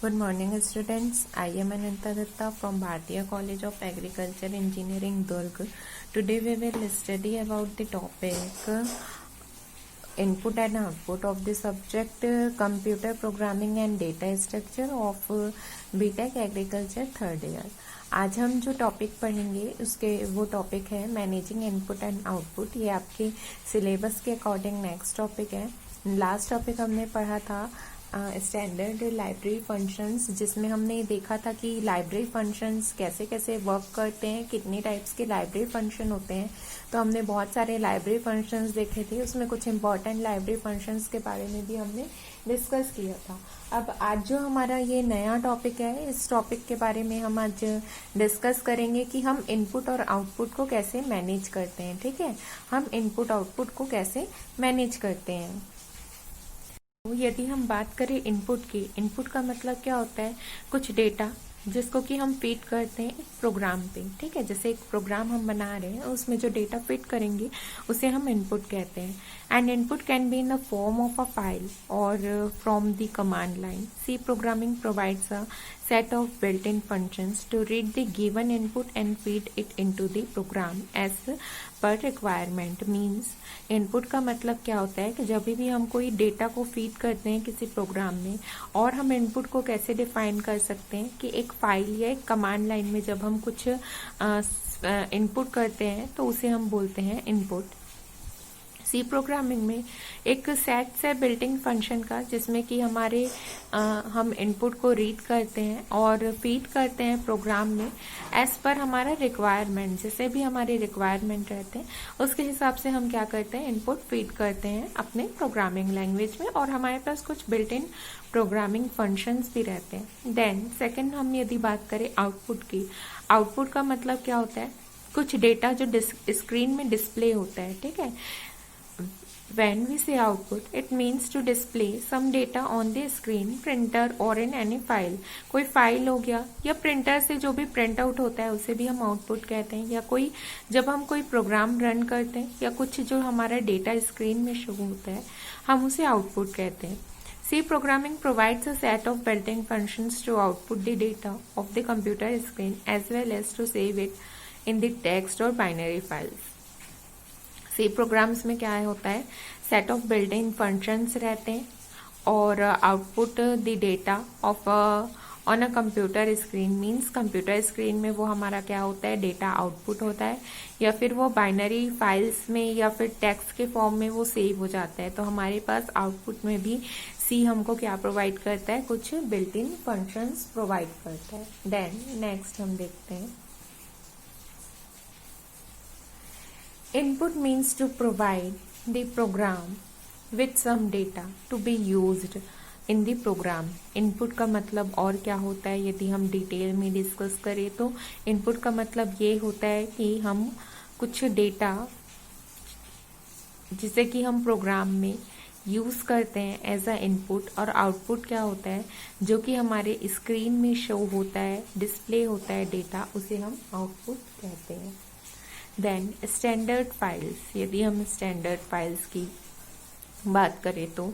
Good morning, students. I am Ananta Datta from Bharatiya College of Agriculture Engineering, Durg. Today we will study about the topic input and output of the subject computer programming and data structure of BTech Agriculture third year. आज हम जो topic पढ़ेंगे उसके वो topic है managing input and output. ये आपके syllabus के अकॉर्डिंग नेक्स्ट टॉपिक है। लास्ट टॉपिक हमने पढ़ा था स्टैंडर्ड लाइब्रेरी फंक्शंस, जिसमें हमने देखा था कि लाइब्रेरी फंक्शंस कैसे कैसे वर्क करते हैं, कितने टाइप्स के लाइब्रेरी फंक्शन होते हैं। तो हमने बहुत सारे लाइब्रेरी फंक्शंस देखे थे, उसमें कुछ इंपॉर्टेंट लाइब्रेरी फंक्शंस के बारे में भी हमने डिस्कस किया था। अब आज जो हमारा ये नया टॉपिक है, इस टॉपिक के बारे में हम आज डिस्कस करेंगे कि हम इनपुट और आउटपुट को कैसे मैनेज करते हैं। ठीक है, हम इनपुट आउटपुट को कैसे मैनेज करते हैं। तो यदि हम बात करें इनपुट की, इनपुट का मतलब क्या होता है, कुछ डेटा जिसको कि हम फीड करते हैं एक प्रोग्राम पे। ठीक है, जैसे एक प्रोग्राम हम बना रहे हैं, उसमें जो डेटा फीड करेंगे उसे हम इनपुट कहते हैं। And input can be in the form of a file or from the command line. C programming provides a set of built-in functions to read the given input and feed it into the program as per requirement। Means input का मतलब क्या होता है कि जब भी हम कोई डेटा को फीड करते हैं किसी प्रोग्राम में, और हम इनपुट को कैसे डिफाइन कर सकते हैं कि एक फाइल या एक कमांड लाइन में जब हम कुछ इनपुट करते हैं तो उसे हम बोलते हैं इनपुट। सी प्रोग्रामिंग में एक सेट से बिल्टिंग फंक्शन का, जिसमें कि हम इनपुट को रीड करते हैं और फीड करते हैं प्रोग्राम में एज पर हमारा रिक्वायरमेंट। जैसे भी हमारे रिक्वायरमेंट रहते हैं उसके हिसाब से हम क्या करते हैं, इनपुट फीड करते हैं अपने प्रोग्रामिंग लैंग्वेज में, और हमारे पास कुछ बिल्ट इन प्रोग्रामिंग फंक्शंस भी रहते हैं। देन सेकेंड हम यदि बात करें आउटपुट की, आउटपुट का मतलब क्या होता है, कुछ डेटा जो स्क्रीन में डिस्प्ले होता है। ठीक है, when we say output, it means to display some data on the screen, printer or in any file। कोई फाइल हो गया या प्रिंटर से जो भी प्रिंट आउट होता है उसे भी हम आउटपुट कहते हैं, या कोई जब हम कोई प्रोग्राम रन करते हैं या कुछ जो हमारा डेटा स्क्रीन में शो होता है हम उसे आउटपुट कहते हैं। C programming provides a set of built-in functions to output the data of the computer screen as well as to save it in the text or binary files। C programs में क्या होता है, set of built in functions रहते हैं और output the data of on a computer screen. Means computer screen में वो हमारा क्या होता है, डेटा आउटपुट होता है, या फिर वो बाइनरी फाइल्स में या फिर टेक्स्ट के फॉर्म में वो सेव हो जाता है। तो हमारे पास आउटपुट में भी सी हमको क्या प्रोवाइड करता है, कुछ बिल्ट इन फंक्शंस प्रोवाइड करता है। देन नेक्स्ट हम देखते हैं, input means to provide the program with some data to be used in the program। input का मतलब और क्या होता है, यदि हम डिटेल में डिस्कस करें तो input का मतलब ये होता है कि हम कुछ डेटा जिसे कि हम प्रोग्राम में यूज करते हैं एज अ इनपुट, और आउटपुट क्या होता है जो कि हमारे स्क्रीन में शो होता है, डिस्प्ले होता है डेटा, उसे हम आउटपुट कहते हैं। देन स्टैंडर्ड फाइल्स, यदि हम स्टैंडर्ड फाइल्स की बात करें तो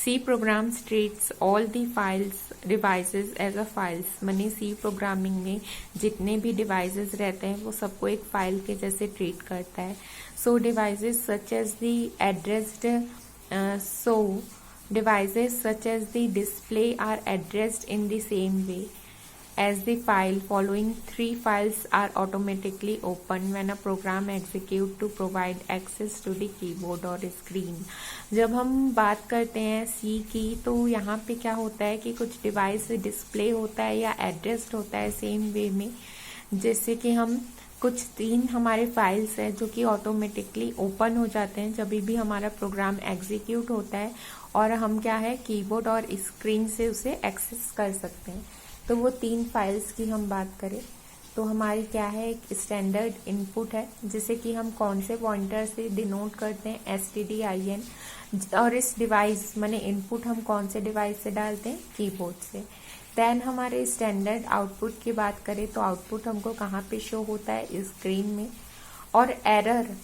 C programs treats all the files devices as a files. माने सी प्रोग्रामिंग में जितने भी डिवाइसेस रहते हैं वो सबको एक फाइल के जैसे ट्रीट करता है। So devices such as the addressed so devices such as the display are addressed in the same way as the file। Following three files are automatically opened when a program execute to provide access to the keyboard or screen। जब हम बात करते हैं सी की, तो यहाँ पे क्या होता है कि कुछ डिवाइस डिस्प्ले होता है या एड्रेस्ड होता है सेम वे में। जैसे कि हम कुछ तीन हमारे फाइल्स है जो कि ऑटोमेटिकली ओपन हो जाते हैं जब भी हमारा प्रोग्राम एग्जीक्यूट होता है, और हम क्या है कीबोर्ड और स्क्रीन से उसे एक्सेस कर सकते हैं। तो वो तीन फाइल्स की हम बात करें तो हमारी क्या है, एक स्टैंडर्ड इनपुट है जिसे कि हम कौन से पॉइंटर से डिनोट करते हैं, STDIN। और इस डिवाइस माने इनपुट हम कौन से डिवाइस से डालते हैं, कीबोर्ड से। देन हमारे स्टैंडर्ड आउटपुट की बात करें तो आउटपुट हमको कहाँ पे शो होता है, स्क्रीन में। और एरर,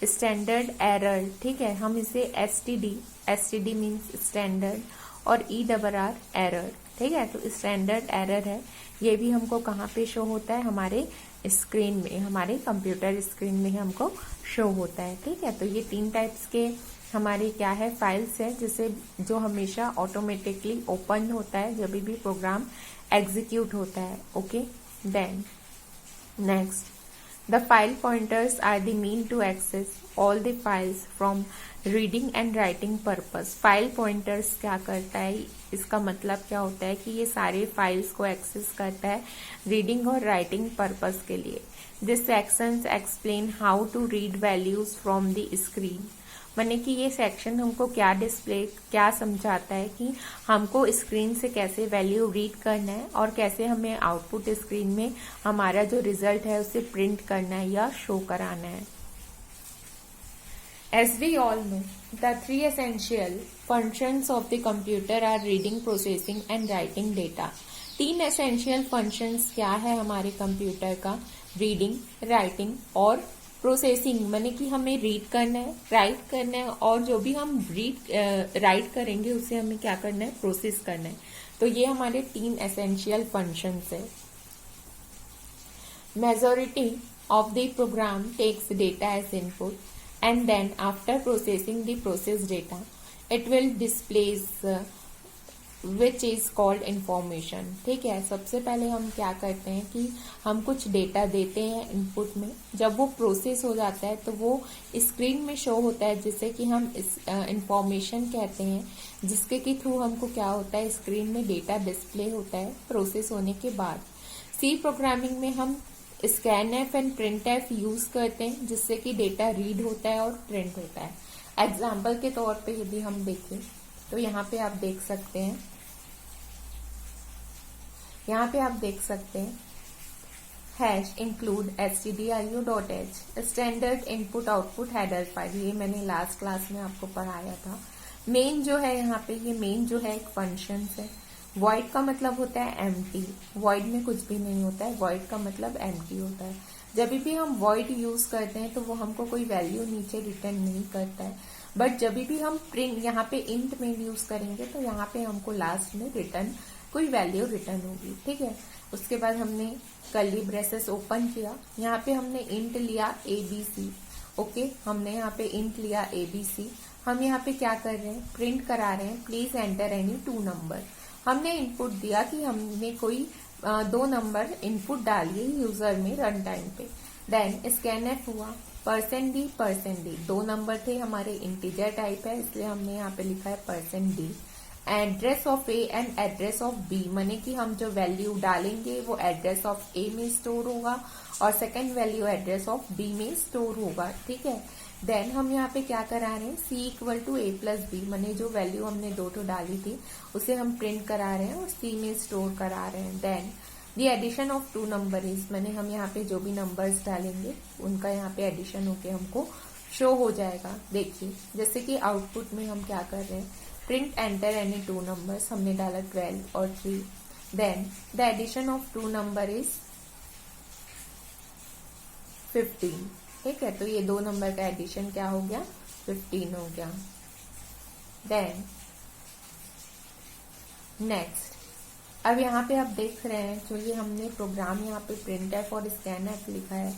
स्टैंडर्ड एरर, ठीक है, हम इसे STD मीन्स स्टैंडर्ड और ERR एरर ठीक है। तो स्टैंडर्ड एरर है, ये भी हमको कहाँ पे शो होता है, हमारे स्क्रीन में, हमारे कंप्यूटर स्क्रीन में हमको शो होता है। ठीक है। तो ये 3 टाइप्स के हमारे क्या है, फाइल्स है, जिसे जो हमेशा ऑटोमेटिकली ओपन होता है जब भी प्रोग्राम एग्जीक्यूट होता है। Okay, then next, the file pointers are the mean to access all the files from reading and writing purpose। File pointers क्या करता है, इसका मतलब क्या होता है कि ये सारे फाइल्स को एक्सेस करता है रीडिंग और राइटिंग पर्पस के लिए। This sections explain how to read values from the screen. माने कि ये सेक्शन हमको क्या समझाता है कि हमको स्क्रीन से कैसे वैल्यू रीड करना है और कैसे हमें आउटपुट स्क्रीन में हमारा जो रिजल्ट है उसे प्रिंट करना है या शो कराना है। As we all know, the 3 essential functions of the computer are reading, processing and writing data। 3 essential functions क्या है हमारे कंप्यूटर का, रीडिंग, राइटिंग और प्रोसेसिंग। माने कि हमें रीड करना है, राइट करना है और जो भी हम राइट करेंगे उसे हमें क्या करना है, प्रोसेस करना है। तो ये हमारे 3 एसेंशियल फंक्शंस है। Majority of the program takes data as input and then after processing the process data it will displays which is called information. ठीक है। सबसे पहले हम क्या करते हैं कि हम कुछ डेटा देते हैं इनपुट में, जब वो प्रोसेस हो जाता है तो वो स्क्रीन में शो होता है, जिसे कि हम इंफॉर्मेशन कहते हैं, जिसके के थ्रू हमको क्या होता है, स्क्रीन में डेटा डिस्प्ले होता है प्रोसेस होने के बाद। सी प्रोग्रामिंग में हम स्कैनएफ एंड प्रिंटएफ यूज करते हैं, जिससे कि डेटा रीड होता है और प्रिंट होता है। एग्जाम्पल के तौर पे यदि हम देखें तो यहाँ पे आप देख सकते हैं, hash include stdio.h standard input output header file. ये मैंने लास्ट क्लास में आपको पढ़ाया था। मेन जो है यहाँ पे, ये मेन जो है एक फंक्शन है। वॉइड का मतलब होता है एम्प्टी, वॉइड में कुछ भी नहीं होता है, वॉइड का मतलब एम्प्टी होता है। जब भी हम वॉइड यूज करते हैं तो वो हमको कोई वैल्यू नीचे रिटर्न नहीं करता है, बट जब भी हम प्रिंट यहाँ पे इंट में यूज करेंगे तो यहाँ पे हमको लास्ट में रिटर्न कोई वैल्यू रिटर्न होगी। ठीक है। उसके बाद हमने कर्ली ब्रेसेस ओपन किया, यहाँ पे हमने इंट लिया ABC। ओके, हमने यहाँ पे इंट लिया ABC। हम यहाँ पे क्या कर रहे हैं, प्रिंट करा रहे हैं प्लीज एंटर एनी 2 नंबर। हमने इनपुट दिया कि हमने कोई 2 नंबर इनपुट डालिए यूजर में रन टाइम पे। देन स्कैनएफ हुआ, %d 2 नंबर थे हमारे, इंटीजर टाइप है इसलिए हमने यहाँ पे लिखा है %d। Address of A and address of B, माने कि हम जो वैल्यू डालेंगे वो एड्रेस ऑफ ए में स्टोर होगा और second value address of B में स्टोर होगा। ठीक है। देन हम यहाँ पे क्या करा रहे हैं, C = A+B, माने जो वैल्यू हमने 2 डाली थी उसे हम प्रिंट करा रहे हैं और C में स्टोर करा रहे हैं। Then the addition of 2 number is, मैंने हम यहाँ पे जो भी नंबर्स डालेंगे उनका यहाँ पे एडिशन होके हमको शो हो जाएगा। देखिए जैसे कि आउटपुट में हम क्या कर रहे हैं, प्रिंट एंटर एनी 2 नंबर्स, हमने डाला 12 और 3। Then the addition of 2 number is 15। ठीक है। तो ये 2 नंबर का एडिशन क्या हो गया, 15 हो गया। देन नेक्स्ट, अब यहाँ पे आप देख रहे हैं जो ये हमने प्रोग्राम यहाँ पे प्रिंटएफ और स्कैनएफ लिखा है,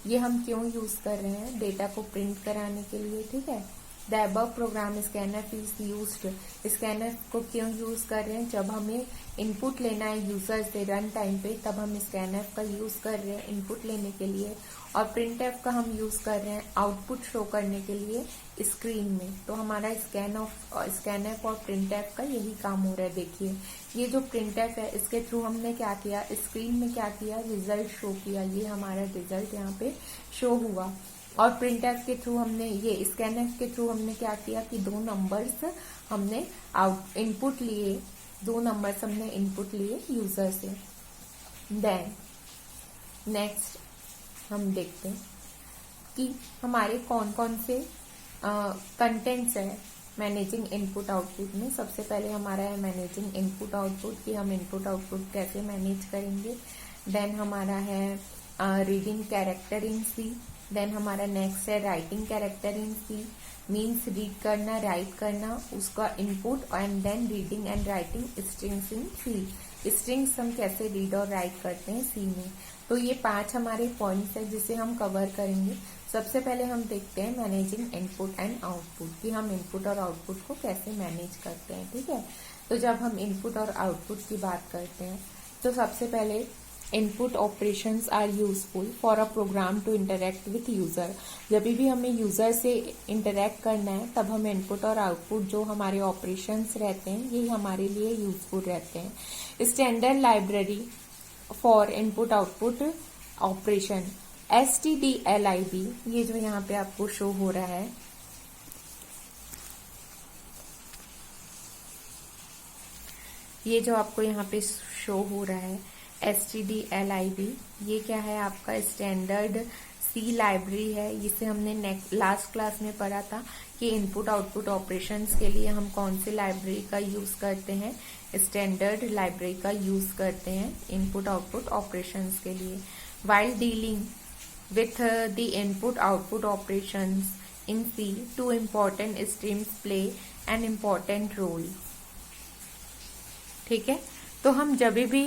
ये हम क्यों यूज कर रहे हैं, डेटा को प्रिंट कराने के लिए। ठीक है। The above program scanf is used, scanf को क्यों यूज कर रहे हैं, जब हमें इनपुट लेना है यूजर से रन टाइम पे तब हम स्कैनएफ का यूज कर रहे हैं इनपुट लेने के लिए, और प्रिंटएफ का हम यूज कर रहे हैं आउटपुट शो करने के लिए स्क्रीन में। तो हमारा स्कैनएफ और प्रिंटएफ का यही काम हो रहा है। देखिए ये जो प्रिंटएफ है इसके थ्रू हमने क्या किया, स्क्रीन में क्या किया, रिजल्ट शो किया, ये हमारा रिजल्ट यहाँ पे शो हुआ। और प्रिंटएफ के थ्रू हमने, ये स्कैनएफ के थ्रू हमने क्या किया कि 2 नंबर्स हमने इनपुट लिए, 2 नंबर्स हमने इनपुट लिए यूजर से। देन नेक्स्ट हम देखते हैं कि हमारे कौन कौन से कंटेंट्स है मैनेजिंग इनपुट आउटपुट में। सबसे पहले हमारा है मैनेजिंग इनपुट आउटपुट, कि हम इनपुट आउटपुट कैसे मैनेज करेंगे। देन हमारा है reading character in C. Then हमारा नेक्स्ट है writing character in C. Means read करना, राइट करना, उसका input and then reading and writing strings in C. Strings हम कैसे रीड और राइट करते हैं सी में। तो ये 5 हमारे पॉइंट्स है जिसे हम कवर करेंगे। सबसे पहले हम देखते हैं मैनेजिंग इनपुट एंड आउटपुट, कि हम इनपुट और आउटपुट को कैसे मैनेज करते हैं। ठीक है, तो जब हम इनपुट और आउटपुट की बात करते हैं तो सबसे पहले input operations are useful for a program to interact with user. जब भी हमें यूजर से इंटरेक्ट करना है तब हम इनपुट और आउटपुट जो हमारे ऑपरेशंस रहते हैं ये हमारे लिए यूजफुल रहते हैं। Standard library for input output operation STDLIB, ये जो यहाँ पे आपको शो हो रहा है, ये जो आपको यहाँ पे शो हो रहा है STDLIB, ये क्या है आपका स्टैंडर्ड सी लाइब्रेरी है। जिसे हमने लास्ट क्लास में पढ़ा था कि इनपुट आउटपुट ऑपरेशंस के लिए हम कौन सी लाइब्रेरी का यूज करते हैं, स्टैंडर्ड लाइब्रेरी का यूज करते हैं इनपुट आउटपुट ऑपरेशंस के लिए। While dealing with the input output operations in C, 2 important streams play an important role। ठीक है, तो हम जब भी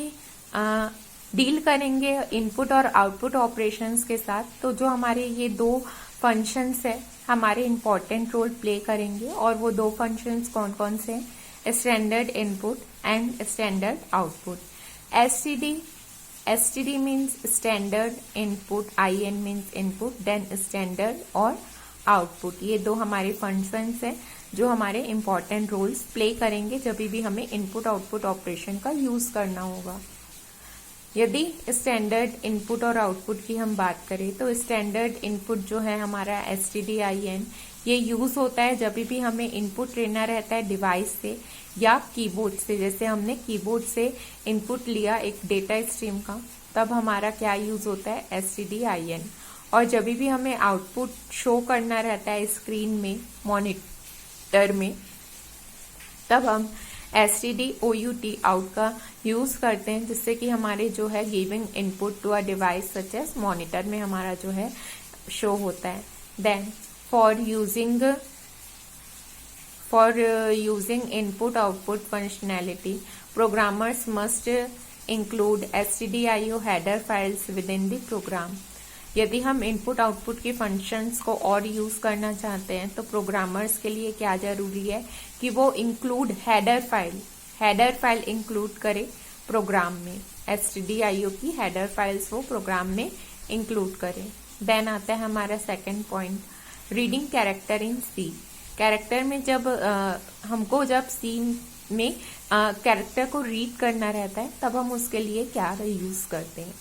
डील करेंगे इनपुट और आउटपुट ऑपरेशंस के साथ तो जो हमारे ये 2 फंक्शंस है हमारे इंपॉर्टेंट रोल प्ले करेंगे। और वो 2 फंक्शंस कौन कौन से हैं, standard input and standard output. STD means standard input, IN means input, then standard और output, ये 2 हमारे फंक्शंस हैं जो हमारे इंपॉर्टेंट रोल्स प्ले करेंगे जब भी हमें इनपुट आउटपुट ऑपरेशन का यूज करना होगा। यदि स्टैंडर्ड इनपुट और आउटपुट की हम बात करें तो स्टैंडर्ड इनपुट जो है हमारा STDIN, ये यूज होता है जब भी हमें इनपुट लेना रहता है डिवाइस से या कीबोर्ड से। जैसे हमने कीबोर्ड से इनपुट लिया एक डेटा स्ट्रीम का, तब हमारा क्या यूज होता है STDIN। और जब भी हमें आउटपुट शो करना रहता है स्क्रीन में, मॉनिटर में, तब हम STDOUT आउट का यूज करते हैं, जिससे कि हमारे जो है giving input to a device such as monitor में हमारा जो है शो होता है। Then for using input output functionality, programmers must include stdio header files within the program। यदि हम इनपुट आउटपुट के फंक्शंस को और यूज करना चाहते हैं तो प्रोग्रामर्स के लिए क्या जरूरी है कि वो इंक्लूड हेडर फाइल इंक्लूड करे प्रोग्राम में। stdio की हेडर फाइल्स वो प्रोग्राम में इंक्लूड करे। देन आता है हमारा second point, reading character in C. Character में जब हमको जब सी में कैरेक्टर को रीड करना रहता है तब हम उसके लिए क्या यूज करते हैं।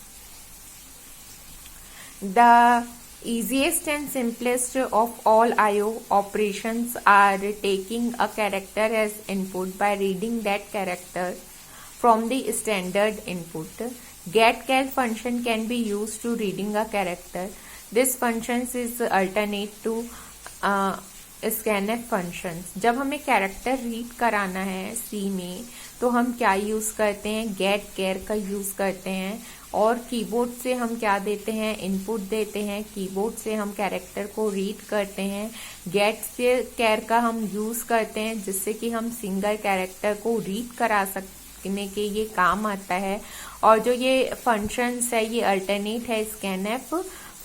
The easiest and simplest of all IO operations are taking a character as input by reading that character from the standard input. GetCal function can be used to reading a character. This function is alternate to scanf functions। जब हमें character read कराना है सी में तो हम क्या use करते हैं, getCar का यूज करते हैं। और कीबोर्ड से हम क्या देते हैं, इनपुट देते हैं। कीबोर्ड से हम कैरेक्टर को रीड करते हैं। getCar का हम यूज करते हैं जिससे कि हम सिंगल कैरेक्टर को रीड करा सकने के ये काम आता है। और जो ये फंक्शंस है ये अल्टरनेट है scanf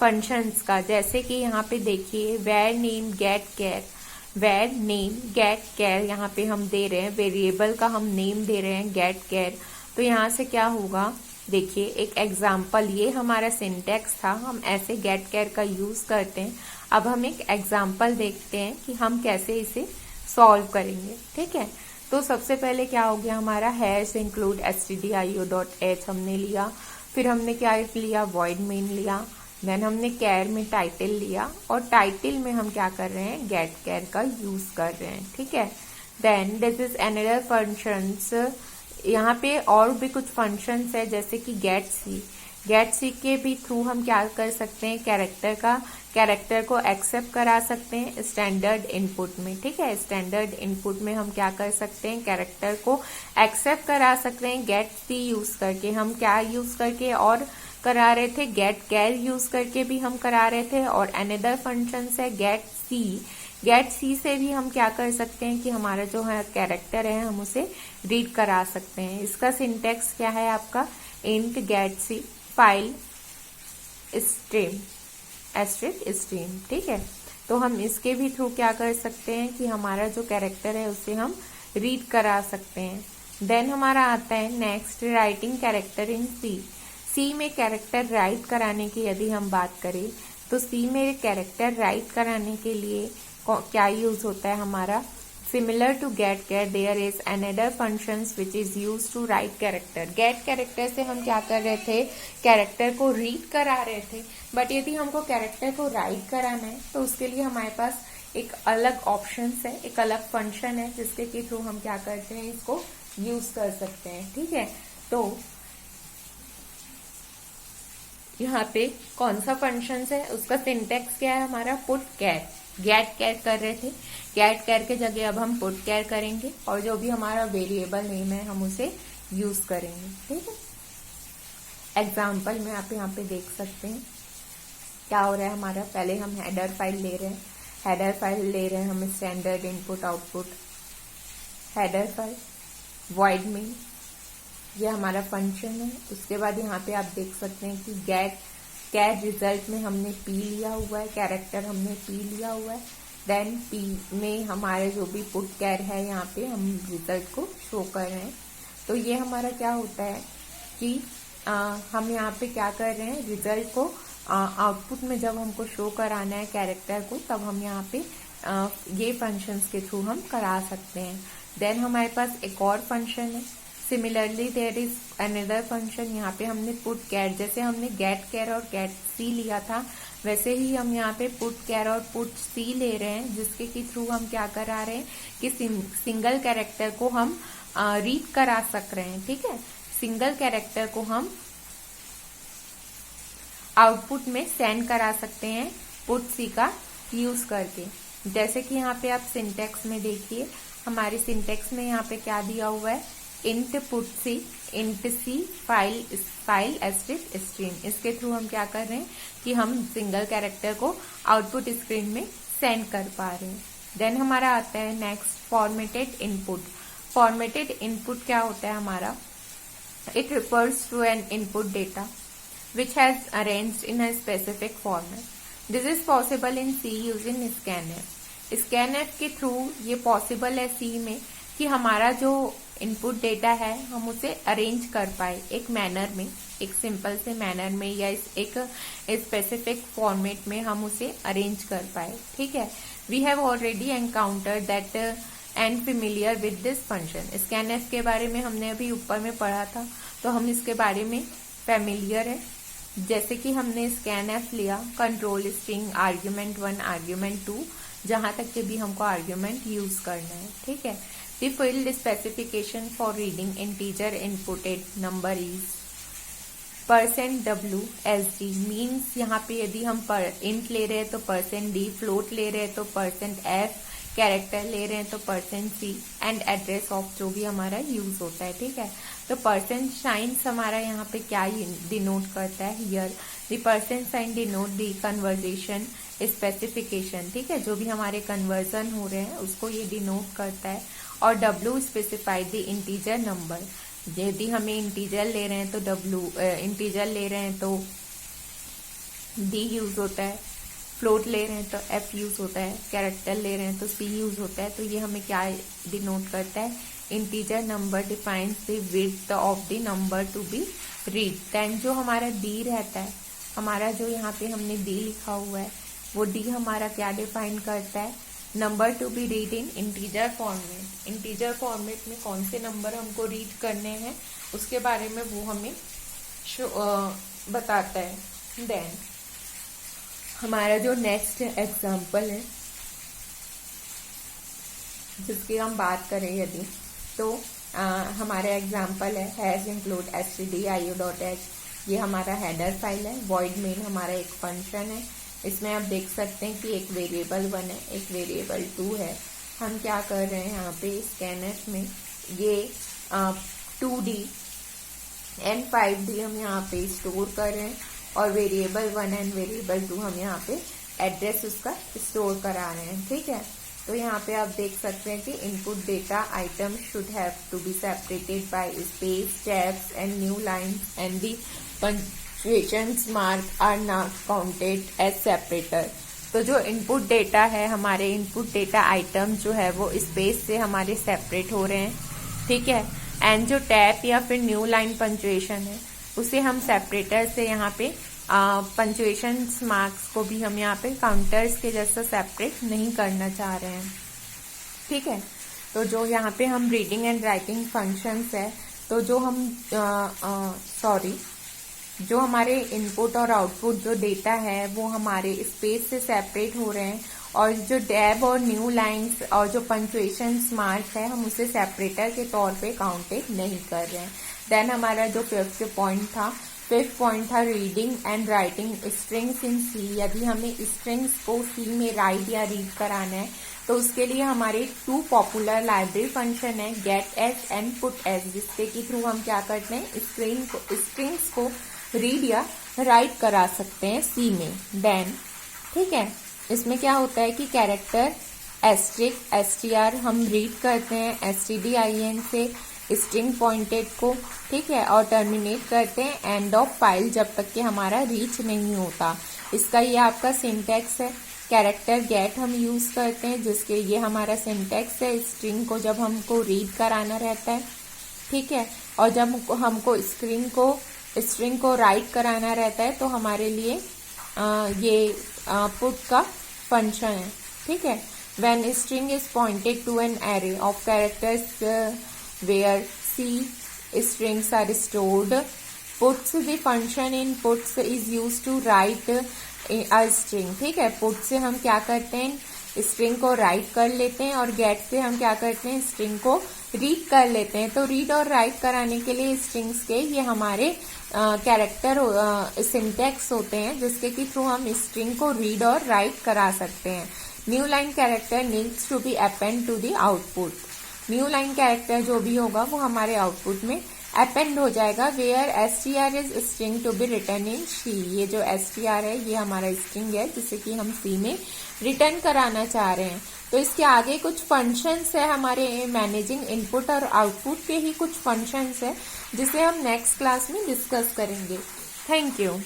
फंक्शंस का। जैसे कि यहाँ पे देखिए where name getCar यहाँ पे हम दे रहे हैं, वेरिएबल का हम नेम दे रहे हैं getCar। तो यहाँ से क्या होगा, देखिए एक एग्जाम्पल, ये हमारा सिंटेक्स था, हम ऐसे getCar का यूज करते हैं। अब हम एक एग्जाम्पल देखते हैं कि हम कैसे इसे सॉल्व करेंगे। ठीक है, तो सबसे पहले क्या हो गया हमारा, हैश इंक्लूड stdio.h हमने लिया। फिर हमने क्या लिया, void main लिया। देन हमने कैर में टाइटल लिया और टाइटल में हम क्या कर रहे हैं, getCar का यूज कर रहे हैं। ठीक है, then this is another functions. यहाँ पे और भी कुछ फंक्शंस है जैसे कि getC के भी थ्रू हम क्या कर सकते हैं, कैरेक्टर को एक्सेप्ट करा सकते हैं स्टैंडर्ड इनपुट में। ठीक है, स्टैंडर्ड इनपुट में हम क्या कर सकते हैं, कैरेक्टर को एक्सेप्ट करा सकते हैं getC यूज करके। हम क्या यूज करके और करा रहे थे, getCar यूज करके भी हम करा रहे थे। और अनदर फंक्शन है getC, गेट सी से भी हम क्या कर सकते हैं कि हमारा जो है कैरेक्टर है हम उसे रीड करा सकते हैं। इसका सिंटेक्स क्या है आपका, इंट गेट सी फाइल स्ट्रीम एस्ट्रिक स्ट्रीम, ठीक है। तो हम इसके भी थ्रू क्या कर सकते हैं कि हमारा जो कैरेक्टर है उसे हम रीड करा सकते हैं। देन हमारा आता है नेक्स्ट राइटिंग कैरेक्टर इन सी। सी में कैरेक्टर राइट कराने की यदि हम बात करें तो सी में कैरेक्टर राइट कराने के लिए क्या यूज होता है हमारा, similar to get char there is another functions which is use to write character. Get character से हम क्या कर रहे थे, कैरेक्टर को रीड करा रहे थे, बट यदि हमको कैरेक्टर को राइट कराना है तो उसके लिए हमारे पास एक अलग ऑप्शन है, एक अलग फंक्शन है जिसके के थ्रू हम क्या करते हैं, इसको यूज कर सकते हैं, ठीक है। तो यहाँ पे कौन सा फंक्शन है, उसका सिंटेक्स क्या है हमारा, पुट कैर। गेट कैर कर रहे थे, गेट कैर के जगह अब हम पुट कैर करेंगे और जो भी हमारा वेरिएबल नेम है हम उसे यूज करेंगे, ठीक है। एग्जाम्पल में आप यहाँ पे देख सकते हैं क्या हो रहा है हमारा। पहले हम हेडर फाइल ले रहे हैं, हेडर फाइल ले रहे हैं हम standard input output header file void में, ये हमारा फंक्शन है। उसके बाद यहाँ पे आप देख सकते हैं कि गेट कैर रिजल्ट में हमने पी लिया हुआ है, कैरेक्टर हमने पी लिया हुआ है। देन पी में हमारे जो भी पुट कैर है यहाँ पे हम रिजल्ट को शो कर रहे हैं। तो ये हमारा क्या होता है कि हम यहाँ पे क्या कर रहे हैं, रिजल्ट को आउटपुट में जब हमको शो कराना है कैरेक्टर को, तब हम यहाँ पे ये फंक्शंस के थ्रू हम करा सकते हैं। देन हमारे पास एक और फंक्शन है, similarly there is another function. यहाँ पे हमने पुट कैर, जैसे हमने गेट कैर और गेट सी लिया था वैसे ही हम यहाँ पे पुट कैर और पुट सी ले रहे हैं, जिसके के थ्रू हम क्या करा रहे हैं कि सिंगल कैरेक्टर को हम रीड करा सक रहे हैं, ठीक है। सिंगल कैरेक्टर को हम आउटपुट में सेंड करा सकते हैं पुट सी का यूज करके। जैसे कि यहाँ पे आप सिंटेक्स में देखिए, हमारे सिंटेक्स में यहाँ पे क्या दिया हुआ है, int putc int c file asterisk stream. इसके थ्रू हम क्या कर रहे हैं कि हम सिंगल कैरेक्टर को आउटपुट स्क्रीन में सेंड कर पा रहे हैं। देन हमारा आता है next formatted input. Formatted input क्या होता है हमारा, it refers to an input data which has arranged in a specific format. This is possible in C using scanf. scanf के थ्रू ये पॉसिबल है C में कि हमारा जो इनपुट डेटा है हम उसे अरेंज कर पाए एक मैनर में, एक सिंपल से मैनर में या एक स्पेसिफिक फॉर्मेट में हम उसे अरेंज कर पाए, ठीक है। We have already encountered that and familiar with this function. scanf के बारे में हमने अभी ऊपर में पढ़ा था, तो हम इसके बारे में फेमिलियर है। जैसे कि हमने scanf लिया, कंट्रोल स्ट्रिंग आर्ग्यूमेंट 1 आर्ग्यूमेंट 2, जहां तक के भी हमको आर्ग्यूमेंट यूज करना है, ठीक है। The field specification for reading integer inputted number is %w_sd means यहाँ पे यदि हम इंट ले रहे हैं तो %d, फ्लोट ले रहे हैं तो %f, कैरेक्टर ले रहे हैं तो %c एंड एड्रेस ऑफ जो भी हमारा यूज होता है, ठीक है। तो %साइंस हमारा यहाँ पे क्या डिनोट करता है, हियर द %साइन डिनोट द कन्वर्जेशन स्पेसिफिकेशन, ठीक है। जो भी हमारे कन्वर्जन हो रहे हैं उसको ये डिनोट करता है। और w specify the integer number, यदि हमें इंटीजर ले रहे हैं तो इंटीजर ले रहे हैं तो d यूज होता है, फ्लोट ले रहे हैं तो f यूज होता है, कैरेक्टर ले रहे हैं तो c यूज होता है। तो ये हमें क्या डिनोट करता है, integer number defines the width of the number to be read. देन जो हमारा d रहता है, हमारा जो यहाँ पे हमने d लिखा हुआ है वो d हमारा क्या डिफाइन करता है, number to be read in integer format. Integer format में कौन से नंबर हमको रीड करने हैं उसके बारे में वो हमें बताता है। देन हमारा जो नेक्स्ट एग्जाम्पल है जिसकी हम बात करें यदि, तो हमारा एग्जाम्पल है हैज इंक्लूड stdio.h। ये हमारा हेडर फाइल है, वॉइड मेन हमारा एक फंक्शन है। इसमें आप देख सकते हैं कि एक वेरिएबल 1 है, एक वेरिएबल 2 है। हम क्या कर रहे हैं यहाँ पे scanf में ये 2D एंड 5D हम यहाँ पे स्टोर कर रहे हैं और वेरिएबल 1 एंड वेरिएबल 2 हम यहाँ पे एड्रेस उसका स्टोर करा रहे हैं, ठीक है। तो यहाँ पे आप देख सकते हैं कि input data item should have to be separated by space, tabs and new lines and the punctuations mark are not counted as separator. तो जो इनपुट डेटा है, हमारे इनपुट डेटा आइटम जो है वो स्पेस से हमारे सेपरेट हो रहे हैं, ठीक है। एंड जो टैब या फिर न्यू लाइन पंक्चुएशन है उसे हम सेपरेटर से यहाँ पे पंक्चुएशन मार्क्स को भी हम यहाँ पे काउंटर्स के जैसा सेपरेट नहीं करना चाह रहे हैं, ठीक है। तो जो यहाँ पे हम रीडिंग एंड राइटिंग फंक्शंस है, तो जो हम जो हमारे इनपुट और आउटपुट जो डेटा है वो हमारे स्पेस से सेपरेट हो रहे हैं, और जो टैब और न्यू लाइंस और जो पंक्चुएशन मार्क है हम उसे सेपरेटर के तौर पे काउंटेड नहीं कर रहे हैं। देन हमारा जो फिफ्थ पॉइंट था reading and writing strings in सी। यदि हमें स्ट्रिंग्स को सी में राइट या रीड कराना है तो उसके लिए हमारे 2 पॉपुलर लाइब्रेरी फंक्शन है, gets and puts, जिसके के थ्रू हम क्या करते हैं स्ट्रिंग्स को रीड या राइट करा सकते हैं सी में। देन ठीक है, इसमें क्या होता है कि कैरेक्टर एस्ट्रिक एसटीआर हम रीड करते हैं एसटीडीआईएन से स्ट्रिंग पॉइंटेड को, ठीक है, और टर्मिनेट करते हैं एंड ऑफ फाइल जब तक कि हमारा रीच नहीं होता। इसका ये आपका सिंटैक्स है। कैरेक्टर गेट हम यूज करते हैं जिसके ये हमारा सिंटैक्स है, स्ट्रिंग को जब हमको रीड कराना रहता है, ठीक है, और जब हमको स्ट्रिंग को राइट कराना रहता है तो हमारे लिए ये पुट का फंक्शन है, ठीक है। When string is pointed to an array of characters where C strings are stored, puts the function in puts is used to write a string, ठीक है। put से हम क्या करते हैं स्ट्रिंग को राइट कर लेते हैं, और गेट से हम क्या करते हैं स्ट्रिंग को रीड कर लेते हैं। तो रीड और राइट कराने के लिए स्ट्रिंग्स के ये हमारे कैरेक्टर सिंटैक्स होते हैं जिसके के थ्रू हम स्ट्रिंग को रीड और राइट करा सकते हैं। New line character needs to be append to the output. New line character जो भी होगा वो हमारे आउटपुट में अपेंड हो जाएगा। Where STR is string to be return in C. ये जो एसटीआर है ये हमारा स्ट्रिंग है जिसे कि हम सी में रिटर्न कराना चाह रहे हैं। तो इसके आगे कुछ फंक्शंस है हमारे मैनेजिंग इनपुट और आउटपुट के ही कुछ फंक्शंस है जिसे हम नेक्स्ट क्लास में डिस्कस करेंगे। Thank you.